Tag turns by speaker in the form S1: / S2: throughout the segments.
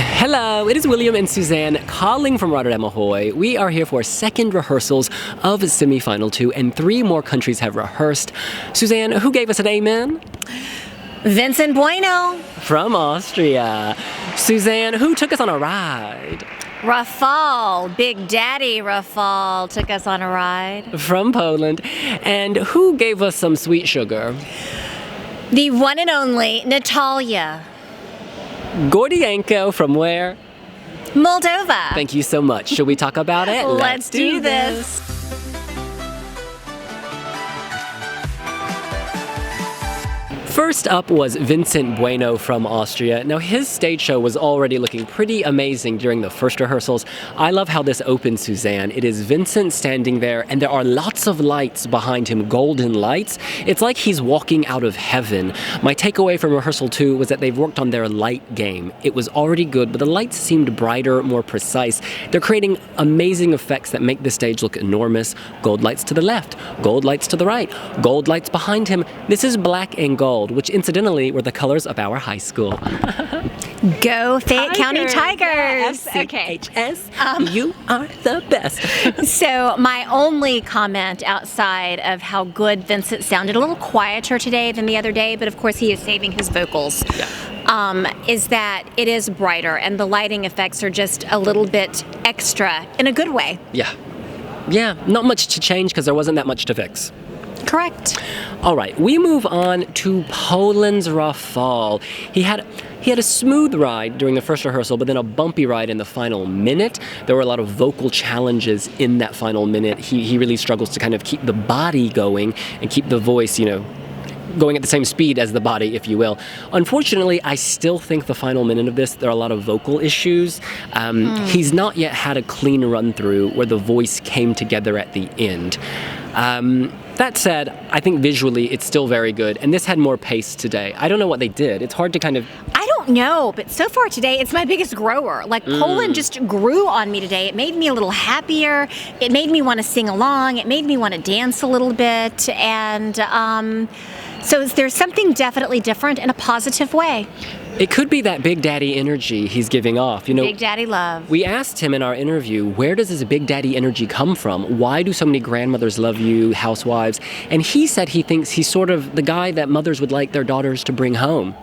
S1: Hello, it is William and Suzanne calling from Rotterdam Ahoy. We are here for second rehearsals of semi-final 2, and 3 more countries have rehearsed. Suzanne, who gave us an amen?
S2: Vincent Bueno.
S1: From Austria. Suzanne, who took us on a ride?
S2: Rafal, Big Daddy Rafal took us on a ride.
S1: From Poland. And who gave us some sweet sugar?
S2: The one and only Natalia.
S1: Gordienko from where?
S2: Moldova.
S1: Thank you so much. Should we talk about it?
S2: Let's do this.
S1: First up was Vincent Bueno from Austria. Now, his stage show was already looking pretty amazing during the first rehearsals. I love how this opens, Suzanne. It is Vincent standing there, and there are lots of lights behind him, golden lights. It's like he's walking out of heaven. My takeaway from rehearsal 2 was that they've worked on their light game. It was already good, but the lights seemed brighter, more precise. They're creating amazing effects that make the stage look enormous. Gold lights to the left, gold lights to the right, gold lights behind him. This is black and gold, which incidentally were the colors of our high school.
S2: Go Fayette County Tigers.
S1: Yes.
S2: Okay.
S1: CHS, you are the best.
S2: So my only comment outside of how good Vincent sounded, a little quieter today than the other day, but of course he is saving his vocals, is that it is brighter and the lighting effects are just a little bit extra in a good way.
S1: Yeah, not much to change because there wasn't that much to fix.
S2: Correct.
S1: All right, we move on to Poland's Rafal. He had a smooth ride during the first rehearsal, but then a bumpy ride in the final minute. There were a lot of vocal challenges in that final minute. He really struggles to kind of keep the body going and keep the voice, going at the same speed as the body, if you will. Unfortunately, I still think the final minute of this, there are a lot of vocal issues. He's not yet had a clean run through where the voice came together at the end. That said, I think visually it's still very good, and this had more pace today. I don't know what they did. It's hard to kind of...
S2: I don't know, but so far today, it's my biggest grower. Poland just grew on me today. It made me a little happier. It made me want to sing along. It made me want to dance a little bit, and so there's something definitely different in a positive way.
S1: It could be that Big Daddy energy he's giving off.
S2: Big Daddy love.
S1: We asked him in our interview, where does this Big Daddy energy come from? Why do so many grandmothers love you, housewives? And he said he thinks he's sort of the guy that mothers would like their daughters to bring home.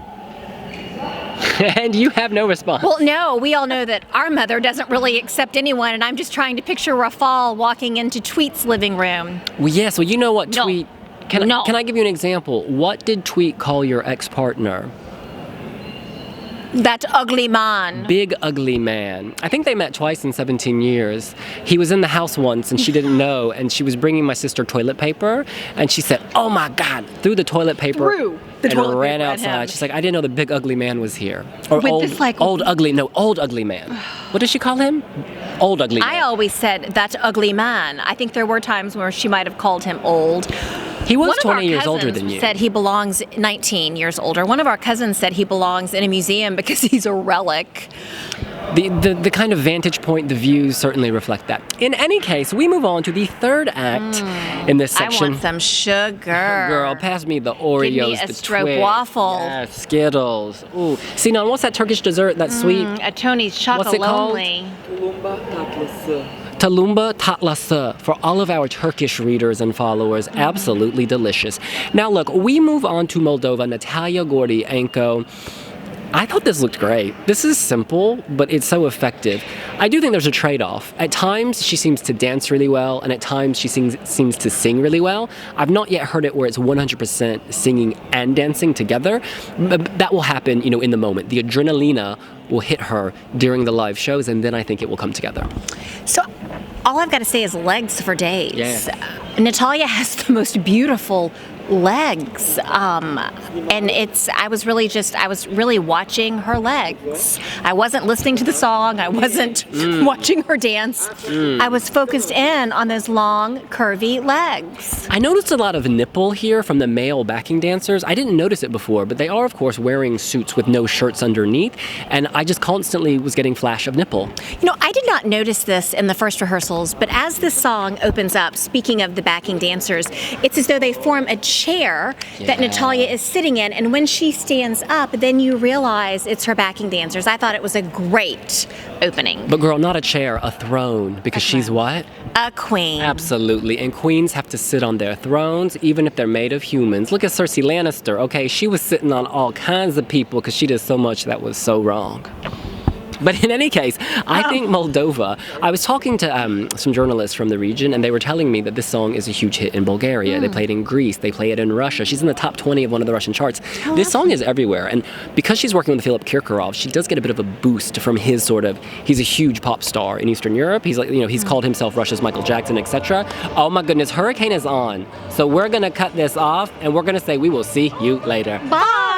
S1: And you have no response.
S2: Well, no, we all know that our mother doesn't really accept anyone, and I'm just trying to picture Rafal walking into Tweet's living room.
S1: Well, yes, well, you know what Tweet...
S2: No.
S1: Can I give you an example? What did Tweet call your ex-partner?
S2: That ugly man.
S1: Big ugly man. I think they met twice in 17 years. He was in the house once and she didn't know, and she was bringing my sister toilet paper, and she said, "Oh my God," threw the toilet paper and ran outside. She's like, "I didn't know the big ugly man was here." Or old ugly man. What does she call him? Old ugly man.
S2: I always said that ugly man. I think there were times where she might have called him old.
S1: He was 20 years older than you.
S2: Said he belongs 19 years older. One of our cousins said he belongs in a museum because he's a relic.
S1: The kind of vantage point, the views certainly reflect that. In any case, we move on to the third act in this section.
S2: I want some sugar.
S1: Girl, pass me the Oreos,
S2: Give me a
S1: the
S2: stroopwafel.
S1: Yes, Skittles. Ooh. Sinan, what's that Turkish dessert that's sweet?
S2: A Tony's chocolate lonely.
S1: Tulumba tatlası, for all of our Turkish readers and followers, absolutely delicious. Now look, we move on to Moldova, Natalia Gordienko. I thought this looked great. This is simple, but it's so effective. I do think there's a trade-off. At times, she seems to dance really well, and at times she seems to sing really well. I've not yet heard it where it's 100% singing and dancing together. That will happen, in the moment. The adrenalina will hit her during the live shows, and then I think it will come together.
S2: So all I've got to say is legs for days.
S1: Yeah.
S2: Natalia has the most beautiful legs, and I was really watching her legs. I wasn't listening to the song. I wasn't watching her dance. I was focused in on those long, curvy legs.
S1: I noticed a lot of nipple here from the male backing dancers. I didn't notice it before, but they are, of course, wearing suits with no shirts underneath, and I just constantly was getting flash of nipple.
S2: I did not notice this in the first rehearsals, but as this song opens up, speaking of the backing dancers, it's as though they form a chair that
S1: Yeah.
S2: Natalia is sitting in. And when she stands up, then you realize it's her backing dancers. I thought it was a great opening.
S1: But girl, not a chair, a throne, because she's what?
S2: A queen.
S1: Absolutely. And queens have to sit on their thrones, even if they're made of humans. Look at Cersei Lannister, okay? She was sitting on all kinds of people because she did so much that was so wrong. But in any case, I think Moldova, I was talking to some journalists from the region, and they were telling me that this song is a huge hit in Bulgaria. They play it in Greece. They play it in Russia. She's in the top 20 of one of the Russian charts. This song is everywhere. And because she's working with Philip Kirkorov, she does get a bit of a boost from his he's a huge pop star in Eastern Europe. He's like, he's called himself Russia's Michael Jackson, etc. Oh my goodness, Hurricane is on. So we're going to cut this off, and we're going to say we will see you later.
S2: Bye.